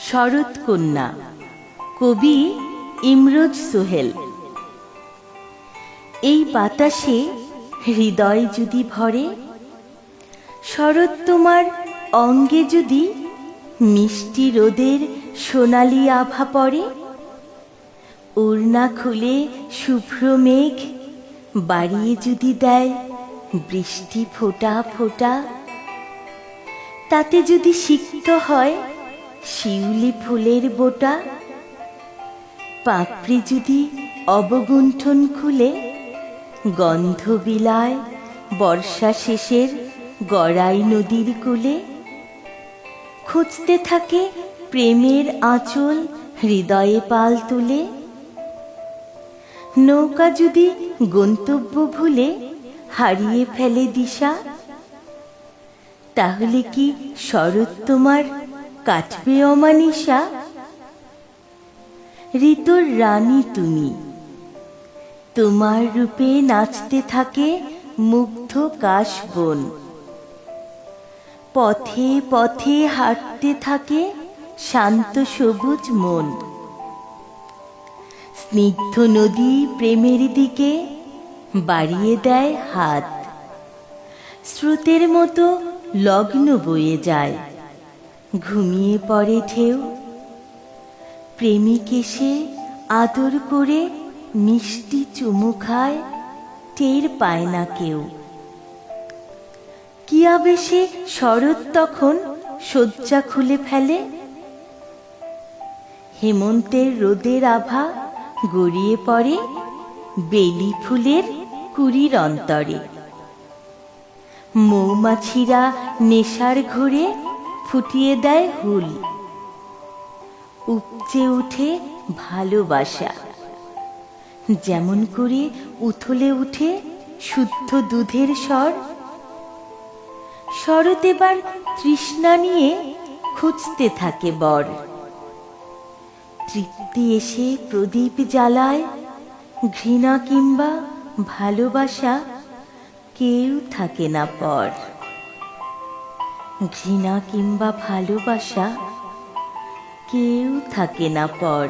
শরৎ কন্যা, কবি ইমরোজ সোহেল। এই বাতাসে হৃদয় যদি ভরে, শরৎ তোমার অঙ্গে যদি মিষ্টি রোদের সোনালি আভা পড়ে, ওড়না খুলে শুভ্র মেঘ বাড়িয়ে যদি দেয় বৃষ্টি ফোঁটা ফোঁটা, তাতে যদি সিক্ত হয় শিউলি ফুলের বোটা, পাপড়ি যদি অবগুণ্ঠন খুলে গন্ধ বিলায় বর্ষা শেষের গড়াই নদীর কূলে, খুঁজতে থাকে প্রেমের আঁচল হৃদয়ে পাল তুলে, নৌকা যদি গন্তব্য ভুলে হারিয়ে ফেলে দিশা, তাহলে কি শরৎ তোমার কাটবে অমানিসা? ঋতুর রানী তুমি, তোমার রূপে নাচতে থাকে মুগ্ধ কাশবন, পথে পথে হাঁটতে থাকে শান্ত সবুজ মন। স্নিগ্ধ নদী প্রেমের দিকে বাড়িয়ে দেয় হাত, স্রোতের মতো লগ্ন বয়ে যায়, ঘুমিয়ে পড়ে ঢেউ। প্রেমিক এসে আদর করে মিষ্টি চুমু খায়, টের পায় না কেউ। কি আবেশে শরৎ তখন শয্যা খুলে ফেলে, হেমন্তের রোদের আভা গড়িয়ে পড়ে বেলি ফুলের কুড়ির অন্তরে। মৌমাছিরা নেশার ঘোরে ফুটিয়ে দেয় হুল, উপচে উঠে ভালোবাসা, যেমন করে উথলে উঠে শুদ্ধ দুধের স্বর। শরৎ এবার তৃষ্ণা নিয়ে খুঁজতে থাকে বর, তৃপ্তি এসে প্রদীপ জ্বালায়, ঘৃণা কিংবা ভালোবাসা কেউ থাকে না পর। ঘৃণা কিংবা ভালোবাসা কেউ থাকে না পর।